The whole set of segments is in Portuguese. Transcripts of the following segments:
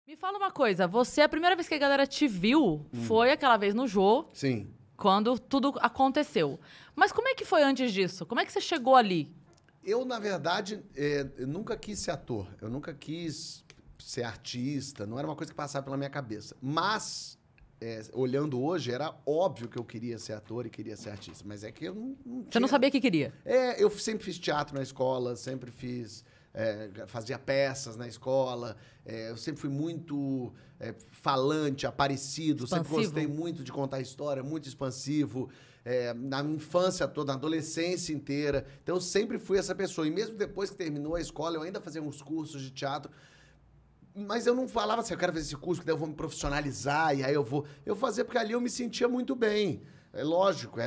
Me fala uma coisa, você, a primeira vez que a galera te viu foi aquela vez no Jô, Sim. quando tudo aconteceu. Mas como é que foi antes disso? Como é que você chegou ali? Eu, na verdade, eu nunca quis ser ator. Eu nunca quis ser artista. Não era uma coisa que passava pela minha cabeça. Mas, olhando hoje, era óbvio que eu queria ser ator e queria ser artista. Mas é que eu não tinha... Você não sabia o que queria? Eu sempre fiz teatro na escola, sempre fiz... fazia peças na escola. Eu sempre fui muito falante, aparecido. Expansivo. Sempre gostei muito de contar história, muito expansivo. Na minha infância toda, na adolescência inteira. Então, eu sempre fui essa pessoa. E mesmo depois que terminou a escola, eu ainda fazia uns cursos de teatro. Mas eu não falava assim, eu quero fazer esse curso, que daí eu vou me profissionalizar, e aí eu vou... Eu fazia porque ali eu me sentia muito bem. É lógico,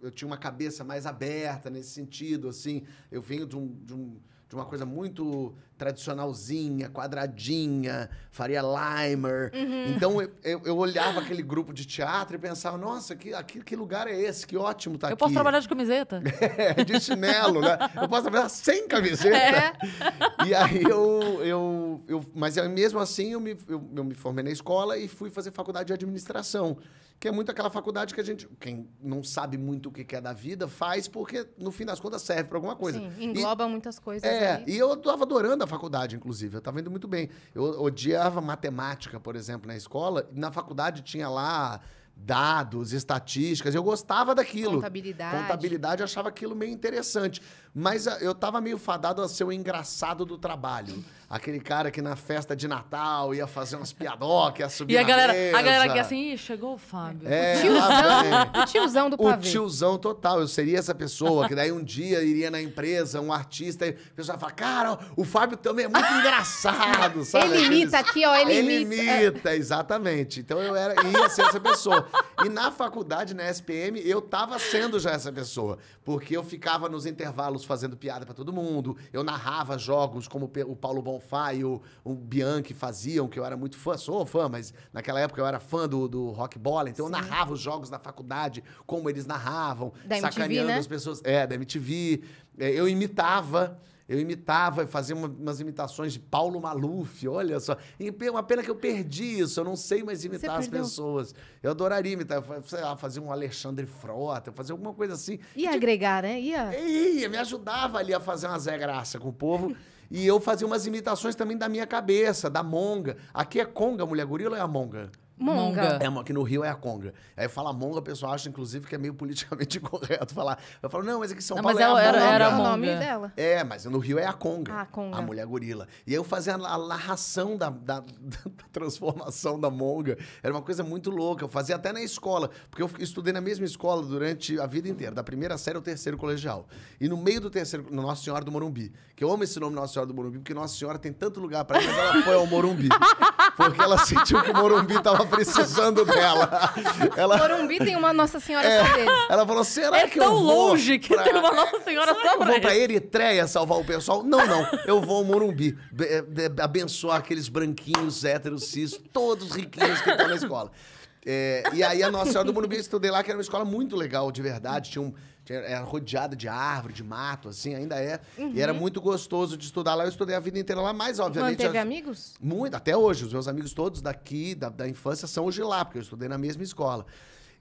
eu tinha uma cabeça mais aberta nesse sentido, assim. Eu venho de uma coisa muito tradicionalzinha, quadradinha, Faria Limer. Então, eu olhava aquele grupo de teatro e pensava, nossa, que lugar é esse? Que ótimo tá aqui. Eu posso trabalhar de camiseta? De chinelo, né? Eu posso trabalhar sem camiseta. E aí, mas mesmo assim, eu me formei na escola e fui fazer faculdade de administração. Que é muito aquela faculdade que quem não sabe muito o que é da vida, faz porque, no fim das contas, serve para alguma coisa. Sim, engloba muitas coisas aí. E eu estava adorando a faculdade, inclusive. Eu estava indo muito bem. Eu odiava matemática, por exemplo, na escola. E na faculdade tinha lá dados, estatísticas. Eu gostava daquilo. Contabilidade, eu achava aquilo meio interessante. Mas eu estava meio fadado a ser o engraçado do trabalho. Aquele cara que na festa de Natal ia fazer umas piadocas, ia subir E a galera mesa. aqui assim, chegou o Fábio. O tiozão do O pavê. tiozão total. Eu seria essa pessoa que daí um dia iria na empresa, um artista, e o pessoal fala, cara, o Fábio também é muito engraçado, sabe? Ele imita aqui, ó, ele imita, exatamente. Então eu ia ser essa pessoa. E na faculdade, na SPM, eu tava sendo já essa pessoa. Porque eu ficava nos intervalos fazendo piada pra todo mundo, eu narrava jogos como o Paulo Bonfá e o Bianchi faziam, que eu era muito fã, sou fã, mas naquela época eu era fã do Rock Bola, então eu narrava os jogos da faculdade, como eles narravam, da MTV, sacaneando né? as pessoas. Da MTV. Eu imitava, fazia umas imitações de Paulo Maluf, olha só. E uma pena que eu perdi isso, eu não sei mais imitar as pessoas. Eu adoraria imitar, sei lá, fazer um Alexandre Frota, fazer alguma coisa assim. Ia agregar, né? Me ajudava ali a fazer uma Zé Graça com o povo. E eu fazia umas imitações também da minha cabeça, da Monga. Aqui é Conga, mulher gorila, ou é a Monga? Monga. Aqui no Rio é a Conga. Aí fala Monga, o pessoal acha, inclusive, que é meio politicamente incorreto falar. Eu falo, não, mas aqui em São Paulo é a Monga. Era a o Monga. nome dela. Mas no Rio é a Conga. Ah, Conga. A mulher gorila. E aí eu fazia a narração da transformação da Monga. Era uma coisa muito louca. Eu fazia até na escola. Porque eu estudei na mesma escola durante a vida inteira. Da primeira série ao terceiro colegial. E no meio do terceiro, no Nossa Senhora do Morumbi. Que eu amo esse nome Nossa Senhora do Morumbi, porque Nossa Senhora tem tanto lugar pra ir, mas ela foi ao Morumbi. Porque ela sentiu que o Morumbi tava precisando dela. Morumbi tem uma Nossa Senhora só dele. Ela falou, será que eu tão vou longe que tem uma Nossa Senhora será só que eu pra vou pra isso? Eritreia salvar o pessoal? Não, eu vou ao Morumbi. Abençoar aqueles branquinhos, héteros, cis, todos riquinhos que estão na escola. E aí a Nossa Senhora do Morumbi, eu estudei lá, que era uma escola muito legal, de verdade. Era rodeada de árvore, de mato, assim, ainda é. E era muito gostoso de estudar lá. Eu estudei a vida inteira lá, mas obviamente... Manteve amigos? Muito, até hoje. Os meus amigos todos daqui, da infância, são hoje lá, porque eu estudei na mesma escola.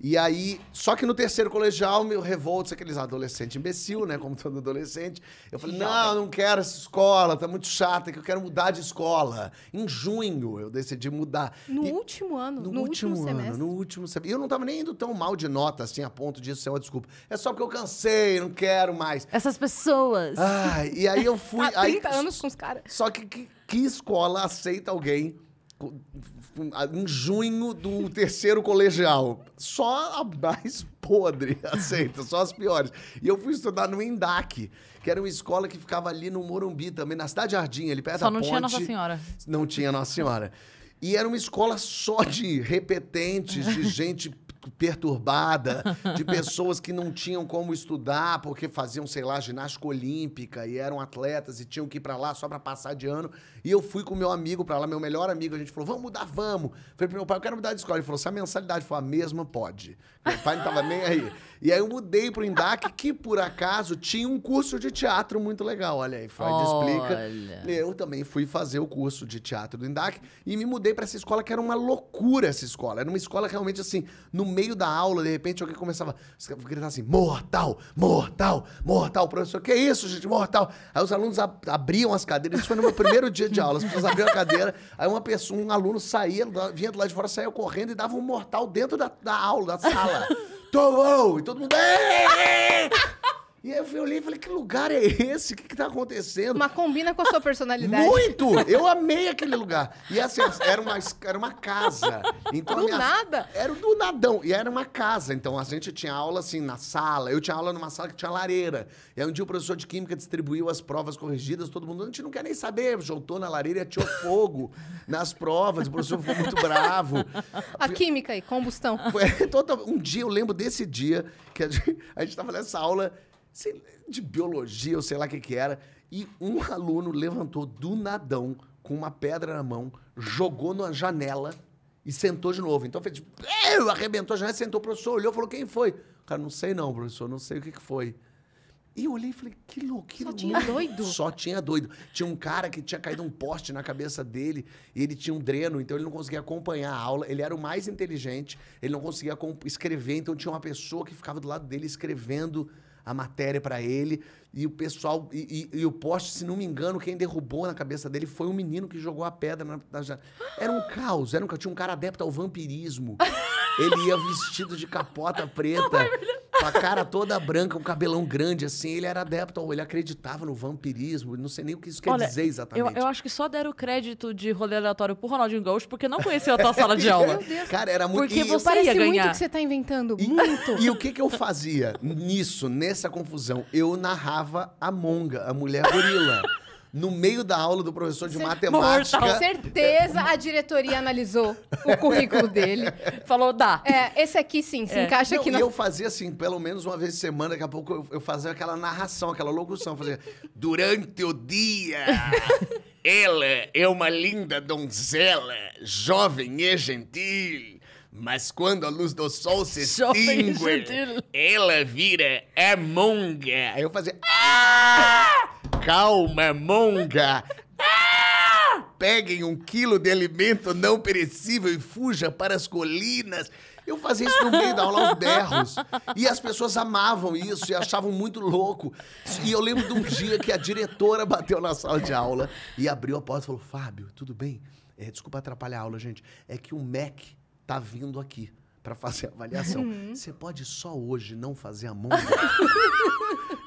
E aí, só que no terceiro colegial, meu revolto, aqueles adolescentes imbecil, né? Como todo adolescente. Eu falei, não quero essa escola, tá muito chata, que eu quero mudar de escola. Em junho, eu decidi mudar. No último ano, no último semestre. No último semestre. E eu não tava nem indo tão mal de nota, assim, a ponto disso ser uma desculpa. É só porque eu cansei, não quero mais. Essas pessoas. E aí eu fui... Há 30 anos com os caras. Só que escola aceita alguém em junho do terceiro colegial? Só a mais podre aceita, só as piores. E eu fui estudar no ENDAC, que era uma escola que ficava ali no Morumbi também, na Cidade Jardim, ali perto da ponte. Só não tinha Nossa Senhora. Não tinha Nossa Senhora. E era uma escola só de repetentes, de gente perturbada, de pessoas que não tinham como estudar porque faziam, sei lá, ginástica olímpica e eram atletas e tinham que ir pra lá só pra passar de ano. E eu fui com meu amigo pra lá, meu melhor amigo, a gente falou, vamos mudar, vamos. Falei pro meu pai, eu quero mudar de escola. Ele falou, se a mensalidade for a mesma, pode. Meu pai não tava nem aí. E aí eu mudei pro INDAC, que por acaso tinha um curso de teatro muito legal. Olha aí, Freud explica. Eu também fui fazer o curso de teatro do INDAC e me mudei pra essa escola que era uma loucura, essa escola. Era uma escola realmente assim, no meio da aula, de repente alguém começava a gritar assim, mortal, mortal, mortal. O professor, que isso, gente, mortal? Aí os alunos abriam as cadeiras, isso foi no meu primeiro dia de aula, as pessoas abriam a cadeira, aí uma pessoa, um aluno saía, vinha do lado de fora, saía correndo e dava um mortal dentro da aula, da sala. Tomou! E todo mundo... E aí eu olhei e falei, que lugar é esse? O que tá acontecendo? Mas combina com a sua personalidade. Muito! Eu amei aquele lugar. E assim, era uma casa. Então, do nada? Era do nadão. E era uma casa. Então a gente tinha aula assim na sala. Eu tinha aula numa sala que tinha lareira. E aí um dia o professor de química distribuiu as provas corrigidas. Todo mundo, a gente não quer nem saber. Jogou na lareira e atirou fogo nas provas. O professor ficou muito bravo. A química aí, combustão. Um dia, eu lembro desse dia que a gente tava nessa aula... de biologia, ou sei lá o que era, e um aluno levantou do nadão com uma pedra na mão, jogou na janela e sentou de novo. Então fez tipo, arrebentou a janela, sentou, o professor olhou e falou, quem foi? O cara, não sei não, professor, não sei o que foi. E eu olhei e falei, que louco. Só tinha doido? Só tinha doido. Tinha um cara que tinha caído um poste na cabeça dele e ele tinha um dreno, então ele não conseguia acompanhar a aula. Ele era o mais inteligente, ele não conseguia escrever, então tinha uma pessoa que ficava do lado dele escrevendo a matéria pra ele, e o pessoal, e o poste, se não me engano, quem derrubou na cabeça dele foi um menino que jogou a pedra na janela. Era um caos, tinha um cara adepto ao vampirismo. Ele ia vestido de capota preta, com a cara toda branca, um cabelão grande, assim. Ele era adepto, ele acreditava no vampirismo. Não sei nem o que isso quer dizer exatamente. Eu acho que só deram o crédito de rolê aleatório pro Ronaldinho Gaúcho porque não conheceu a tua sala de aula. Meu Deus. Cara, era muito... Porque você Parece ia ganhar. muito que você tá inventando. Muito. E o que eu fazia nessa confusão? Eu narrava a Monga, a mulher gorila. No meio da aula do professor de matemática. Com certeza a diretoria analisou o currículo dele. Falou, dá. Esse aqui sim, se encaixa aqui E na... eu fazia assim, pelo menos uma vez por semana, daqui a pouco eu fazia aquela narração, aquela locução. Eu fazia, durante o dia, ela é uma linda donzela, jovem e gentil. Mas quando a luz do sol se extingue, ela vira a monga. Aí eu fazia... Calma, monga! Peguem 1 quilo de alimento não perecível e fuja para as colinas. Eu fazia isso no meio da aula, aos berros. E as pessoas amavam isso e achavam muito louco. E eu lembro de um dia que a diretora bateu na sala de aula e abriu a porta e falou, Fábio, tudo bem? Desculpa atrapalhar a aula, gente. É que o MEC tá vindo aqui para fazer a avaliação. Você pode só hoje não fazer a monga?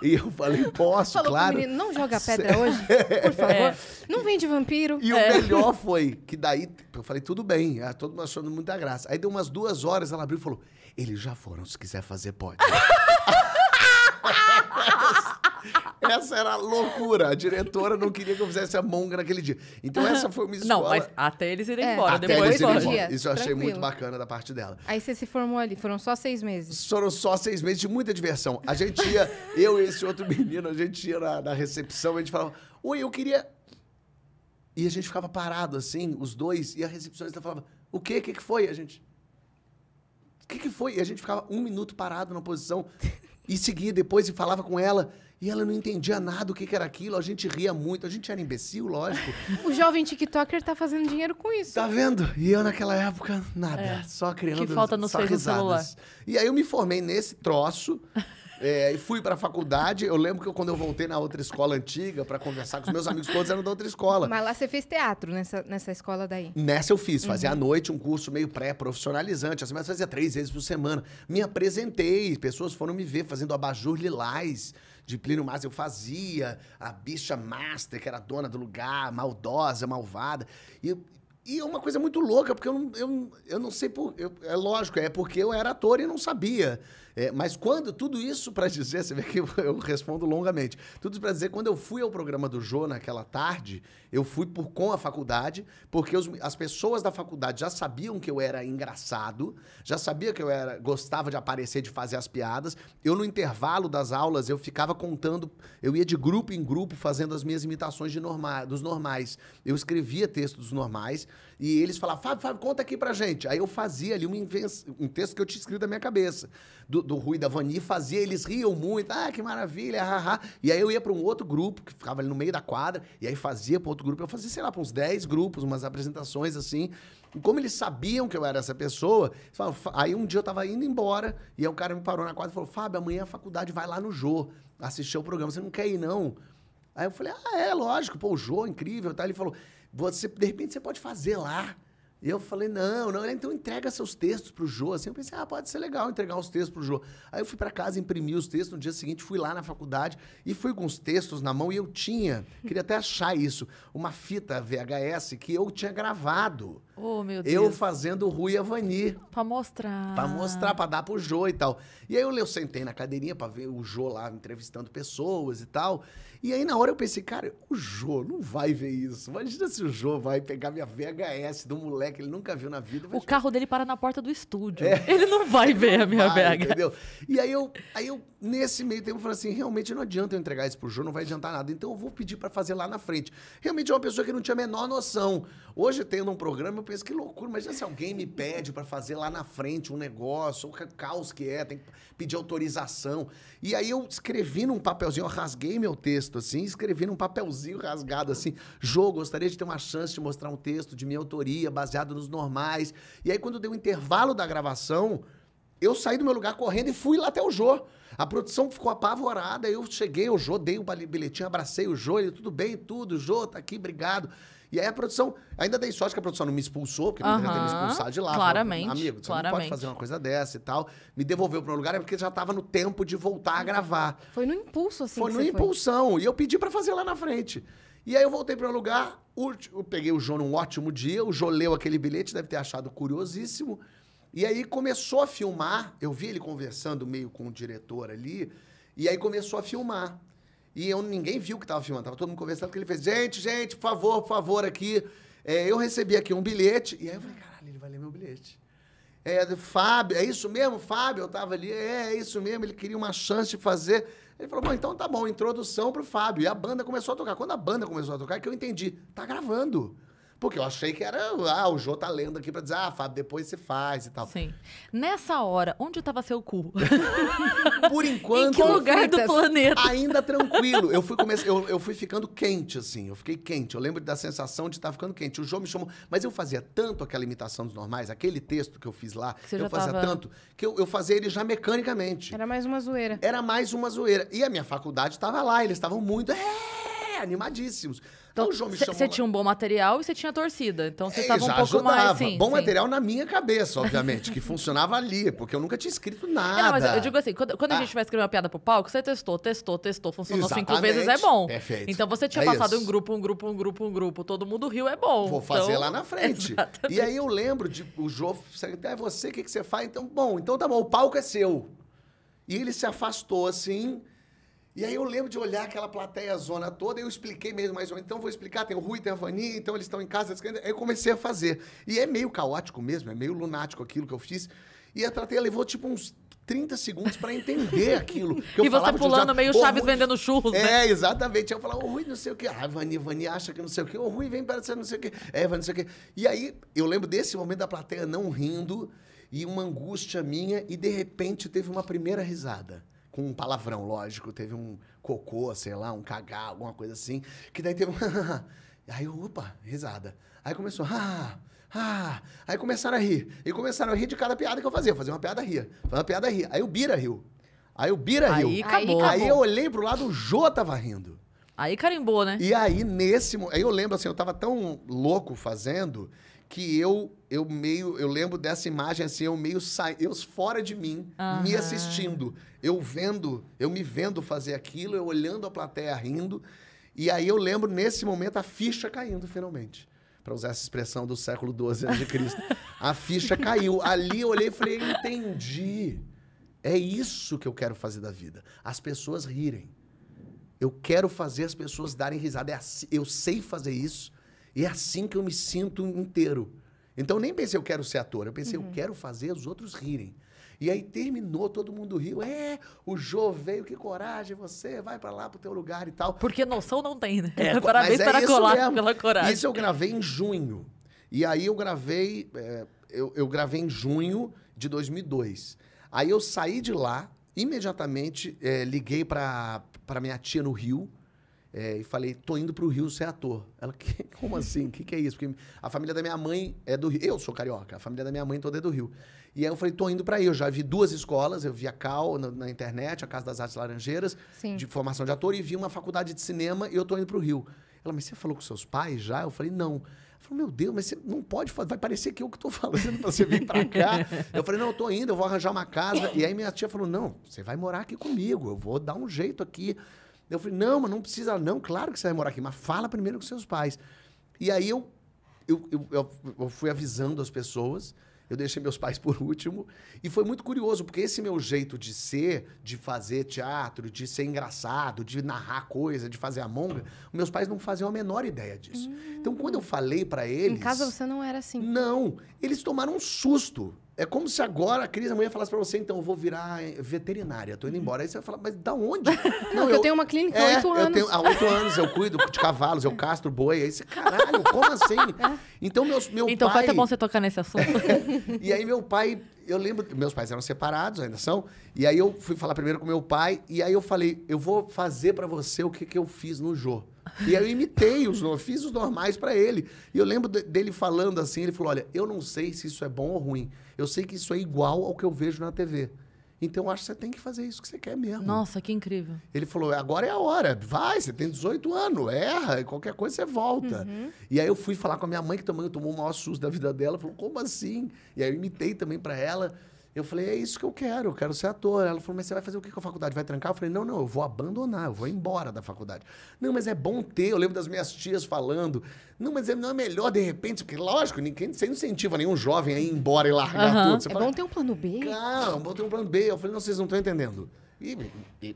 E eu falei, posso, Falou claro. Pro menino, não joga pedra hoje, por favor. Não vem de vampiro. E o melhor foi que daí, eu falei, tudo bem. Todo mundo achando muita graça. Aí deu umas 2 horas, ela abriu e falou, eles já foram, se quiser fazer, pode. Essa era a loucura. A diretora não queria que eu fizesse a monga naquele dia. Então essa foi uma escola... Não, mas até eles irem embora. Até Depois eles irem pode. embora. Isso eu achei Tranquilo. muito bacana da parte dela. Aí você se formou ali, foram só 6 meses. Foram só 6 meses de muita diversão. A gente ia, eu e esse outro menino, a gente ia na recepção, a gente falava, oi, eu queria... E a gente ficava parado assim, os dois, e a recepcionista falava, o quê? O que foi? A gente... O que foi? E a gente ficava 1 minuto parado na posição e seguia depois e falava com ela. E ela não entendia nada o que era aquilo. A gente ria muito. A gente era imbecil, lógico. O jovem TikToker tá fazendo dinheiro com isso. Tá vendo? E eu naquela época, nada. Só criando Que falta nos só fez no risadas. celular. E aí eu me formei nesse troço. E fui pra faculdade. Eu lembro que quando eu voltei na outra escola antiga pra conversar com os meus amigos, todos eram da outra escola. Mas lá você fez teatro, nessa escola daí. Nessa eu fiz, fazia à noite um curso meio pré-profissionalizante, assim, mas fazia 3 vezes por semana. Me apresentei, pessoas foram me ver fazendo abajur lilás de Plínio Marcos. Eu fazia a bicha master, que era dona do lugar, maldosa, malvada. E é uma coisa muito louca, porque eu não sei por... é lógico, é porque eu era ator e não sabia. Mas quando, tudo isso para dizer, você vê que eu respondo longamente, tudo isso para dizer, quando eu fui ao programa do Jô naquela tarde, eu fui com a faculdade, porque as pessoas da faculdade já sabiam que eu era engraçado, já sabia que eu gostava de aparecer, de fazer as piadas. Eu, no intervalo das aulas, eu ficava contando, eu ia de grupo em grupo fazendo as minhas imitações dos normais. Eu escrevia textos dos normais e eles falavam, Fábio, conta aqui pra gente. Aí eu fazia ali um texto que eu tinha escrito na minha cabeça, do Rui e da Vani, fazia, eles riam muito, que maravilha, haha. E aí eu ia para um outro grupo, que ficava ali no meio da quadra, e aí fazia para outro grupo, eu fazia, sei lá, para uns 10 grupos, umas apresentações assim. E como eles sabiam que eu era essa pessoa, aí um dia eu tava indo embora, e aí o cara me parou na quadra e falou, Fábio, amanhã a faculdade vai lá no Jô, assistir o programa, você não quer ir não? Aí eu falei, lógico, pô, o Jô, incrível, tá? Ele falou, de repente você pode fazer lá. E eu falei, não, então entrega seus textos pro Jô. Assim, eu pensei, pode ser legal entregar os textos pro Jô. Aí eu fui para casa, imprimi os textos, no dia seguinte fui lá na faculdade e fui com os textos na mão e eu queria até achar isso, uma fita VHS que eu tinha gravado. Oh, meu Deus. Eu fazendo o Rui e a Vani. Pra mostrar. Pra mostrar, pra dar pro Jô e tal. E aí eu sentei na cadeirinha pra ver o Jô lá entrevistando pessoas e tal. E aí na hora eu pensei, cara, o Jô não vai ver isso. Imagina se o Jô vai pegar minha VHS do moleque que ele nunca viu na vida. O carro dele para na porta do estúdio. Ele não vai ver a minha VHS. Entendeu? E aí eu, nesse meio tempo, falei assim, realmente não adianta eu entregar isso pro Jô, não vai adiantar nada. Então eu vou pedir pra fazer lá na frente. Realmente é uma pessoa que não tinha a menor noção. Hoje, tendo um programa, eu penso, que loucura. Imagina se alguém me pede pra fazer lá na frente um negócio, o caos que tem que pedir autorização. E aí eu escrevi num papelzinho, eu rasguei meu texto, assim, escrevi num papelzinho rasgado, assim, Jô, gostaria de ter uma chance de mostrar um texto de minha autoria, baseado nos normais. E aí, quando deu o intervalo da gravação, eu saí do meu lugar correndo e fui lá até o Jô. A produção ficou apavorada, eu cheguei ao Jô, dei o bilhetinho, abracei o Jô, ele, tudo bem, tudo, Jô, tá aqui, obrigado. E aí a produção, ainda dei sorte que a produção não me expulsou, porque poderia ter me expulsado de lá. Claramente. Falou, amigo, você não pode fazer uma coisa dessa e tal. Me devolveu para um lugar, porque já estava no tempo de voltar a gravar. Foi no impulso, assim. Foi no impulsão. E eu pedi para fazer lá na frente. E aí eu voltei para um lugar, eu peguei o Jô num ótimo dia, o Jô leu aquele bilhete, deve ter achado curiosíssimo. E aí começou a filmar, eu vi ele conversando meio com o diretor ali, e aí começou a filmar. E ninguém viu que estava filmando, estava todo mundo conversando, porque ele fez, gente, por favor, aqui, eu recebi aqui um bilhete. E aí eu falei, caralho, ele vai ler meu bilhete. Fábio, é isso mesmo, Fábio? Eu estava ali, é isso mesmo, ele queria uma chance de fazer. Ele falou, bom, então tá bom, introdução pro Fábio. E a banda começou a tocar. Quando a banda começou a tocar, é que eu entendi, tá gravando. Porque eu achei que era, o Jô tá lendo aqui pra dizer, Fábio, depois você faz e tal. Sim. Nessa hora, onde estava seu cu? Por enquanto... Em que lugar do planeta? Ainda tranquilo. Eu fui ficando quente, assim. Eu fiquei quente. Eu lembro da sensação de estar ficando quente. O Jô me chamou... Mas eu fazia tanto aquela imitação dos normais, aquele texto que eu fiz lá, eu fazia tanto, que eu fazia ele já mecanicamente. Era mais uma zoeira. Era mais uma zoeira. E a minha faculdade estava lá. Eles estavam muito... animadíssimos. Então, o Jô me chamou... Você tinha um bom material e você tinha torcida. Então, você estava um pouco ajudava. mais... Sim, bom material na minha cabeça, obviamente, que funcionava ali, porque eu nunca tinha escrito nada. Não, mas eu digo assim, quando a gente vai escrever uma piada pro palco, você testou, funcionou Exatamente. 5 vezes, é bom. Perfeito. Então, você tinha passado um grupo, todo mundo riu, é bom. Vou fazer lá na frente. Exatamente. E aí eu lembro de o Jô, você, o que você faz? Então, então tá bom, o palco é seu. E ele se afastou assim... E aí eu lembro de olhar aquela plateia zona toda, e eu expliquei mesmo mais ou menos. Então vou explicar, tem o Rui, tem a Vani, então eles estão em casa. Aí eu comecei a fazer. E é meio caótico mesmo, é meio lunático aquilo que eu fiz. E a plateia levou tipo uns 30 segundos para entender aquilo. E você pulando meio Chaves vendendo churros, né? Exatamente. Aí eu falava, o Rui não sei o quê. Vani acha que não sei o quê. O Rui vem para ser não sei o quê. Vai não sei o quê. E aí eu lembro desse momento da plateia não rindo e uma angústia minha, e de repente teve uma primeira risada. Com um palavrão, lógico. Teve um cocô, sei lá, um cagar, alguma coisa assim. Que daí teve um... Aí eu, opa, risada. Aí começou... Aí começaram a rir. E começaram a rir de cada piada que eu fazia. Eu fazia uma piada, ria. Fazia uma piada, ria. Aí o Bira riu. Aí acabou. Aí eu olhei pro lado, o Jô tava rindo. Aí carimbou, né? E aí, aí eu lembro assim, eu tava tão louco fazendo... que eu lembro dessa imagem assim, eu fora de mim, me assistindo, eu me vendo fazer aquilo, eu olhando a plateia rindo, e aí eu lembro nesse momento a ficha caindo finalmente, para usar essa expressão do século XII a.C. A ficha caiu, ali eu olhei e falei, entendi, É isso que eu quero fazer da vida. As pessoas rirem. Eu quero fazer as pessoas darem risada. Eu sei fazer isso. E é assim que eu me sinto inteiro. Então, eu nem pensei, eu quero ser ator. Eu pensei, eu quero fazer os outros rirem. E aí terminou, todo mundo riu. O Jô veio, que coragem, você vai pra lá pro teu lugar e tal. Porque noção não tem, né? mas Parabéns pela coragem. Isso eu gravei em junho. E aí eu gravei... Eu gravei em junho de 2002. Aí eu saí de lá, imediatamente liguei pra minha tia no Rio e falei, tô indo pro Rio ser ator. Ela, como assim? O que é isso? Porque a família da minha mãe é do Rio. Eu sou carioca, a família da minha mãe toda é do Rio. E aí eu falei, tô indo pra aí. Eu já vi 2 escolas, eu vi a CAL na internet, a Casa das Artes Laranjeiras, de formação de ator, e vi uma faculdade de cinema e eu tô indo pro Rio. Ela, mas você falou com seus pais já? Eu falei, não. Ela falou, meu Deus, mas você não pode fazer, vai parecer que eu que tô falando pra você vir pra cá. Eu falei, não, eu tô indo, eu vou arranjar uma casa. E aí minha tia falou, não, você vai morar aqui comigo, eu vou dar um jeito aqui. Eu falei, não, mas não precisa, não, claro que você vai morar aqui, mas fala primeiro com seus pais. E aí eu fui avisando as pessoas, eu deixei meus pais por último, e foi muito curioso, porque esse meu jeito de ser, de fazer teatro, de ser engraçado, de narrar coisa, de fazer amonga, meus pais não faziam a menor ideia disso. Então, quando eu falei pra eles... Em casa você não era assim. Não, eles tomaram um susto. É como se agora a Cris, amanhã, falasse pra você, então, eu vou virar veterinária, tô indo embora. Aí você vai falar, mas da onde? Não, eu tenho uma clínica há 8 anos. Há 8 anos eu cuido de cavalos, eu castro boi. Aí você, caralho, como assim? Então, meu então pai... foi até bom você tocar nesse assunto. E aí meu pai, eu lembro, meus pais eram separados, ainda são, e aí eu fui falar primeiro com meu pai, e aí eu falei, eu vou fazer pra você o que eu fiz no Jô. E aí eu imitei, fiz os normais pra ele. E eu lembro dele falando assim, ele falou, olha, eu não sei se isso é bom ou ruim, eu sei que isso é igual ao que eu vejo na TV. Então, eu acho que você tem que fazer isso que você quer mesmo. Nossa, que incrível. Ele falou, agora é a hora, vai, você tem 18 anos, erra, qualquer coisa você volta. E aí eu fui falar com a minha mãe, que também tomou o maior susto da vida dela, falou, como assim? E aí eu imitei também pra ela. Eu falei, é isso que eu quero ser ator. Ela falou, mas você vai fazer o que com a faculdade? Vai trancar? Eu falei, não, eu vou abandonar, eu vou embora da faculdade. Não, mas é bom ter, eu lembro das minhas tias falando, não, mas não é melhor de repente, porque lógico, você não incentiva nenhum jovem a ir embora e largar tudo. Você É fala, bom ter um plano B. Não, vou ter um plano B. Eu falei, não, vocês não estão entendendo. E,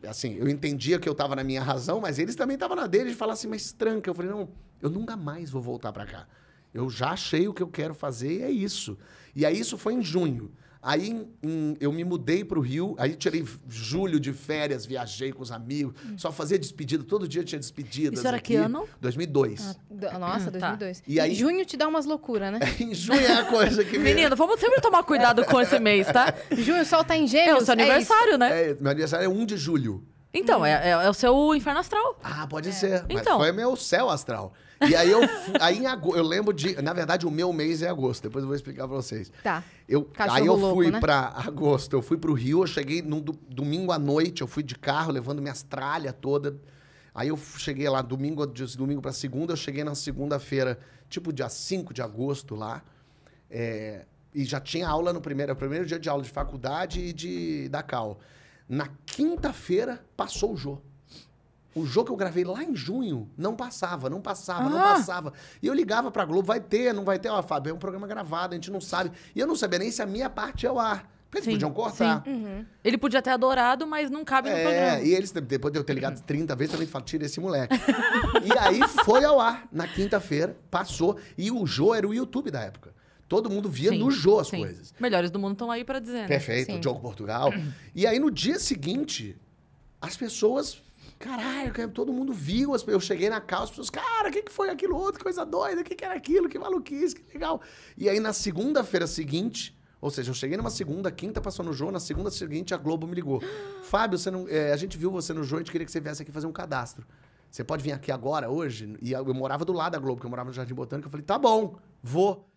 assim, eu entendia que eu estava na minha razão, mas eles também estavam na deles de falar assim, mas tranca. Eu falei, não, eu nunca mais vou voltar para cá. Eu já achei o que eu quero fazer e é isso. E aí isso foi em junho. Aí eu me mudei para o Rio, aí tirei julho de férias, viajei com os amigos, só fazia despedida, todo dia tinha despedidas. Isso era aqui. que ano? Nossa, 2002. 2002. E aí- Junho te dá umas loucuras, né? Em junho é a coisa que... Menino, vamos sempre tomar cuidado com esse mês, tá? Junho o sol tá em É gêmeos. o seu aniversário, né? Meu aniversário é 1 de julho. Então, é o seu inferno astral. Ah, pode ser. Mas Então. foi meu céu astral. E aí aí em agosto, eu lembro de... Na verdade, o meu mês é agosto. Depois eu vou explicar pra vocês. Tá. Aí eu louco, fui né? pra agosto, eu fui pro Rio, eu cheguei no domingo à noite, eu fui de carro, levando minhas tralhas todas. Aí eu cheguei lá domingo pra segunda, eu cheguei na segunda-feira, tipo dia 5 de agosto lá. E já tinha aula no primeiro dia de aula de faculdade e da CAL. Na quinta-feira, passou o Jô. O Jô que eu gravei lá em junho não passava. E eu ligava pra Globo, vai ter, não vai ter? Ó, Fábio, é um programa gravado, a gente não sabe. E eu não sabia nem se a minha parte é o ar. Porque eles podiam cortar. Ele podia ter adorado, mas não cabe no programa. E eles, depois de eu ter ligado 30 vezes, também falaram, tira esse moleque. E aí foi ao ar, na quinta-feira, passou. E o Jô era o YouTube da época. Todo mundo via no Jô as coisas. Melhores do mundo estão aí pra dizer, né? Perfeito, Sim. o Diogo Portugal. E aí, no dia seguinte, as pessoas... Caralho, todo mundo viu. Eu cheguei na casa, as pessoas... Cara, o que foi aquilo outro? Que coisa doida. O que era aquilo? Que maluquice, que legal. E aí, na segunda-feira seguinte... Ou seja, eu cheguei numa segunda, quinta passou no Jô, na segunda seguinte a Globo me ligou. Fábio, a gente viu você no Jô, a gente queria que você viesse aqui fazer um cadastro. Você pode vir aqui agora, hoje? E eu morava do lado da Globo, porque eu morava no Jardim Botânico. Eu falei, tá bom, vou.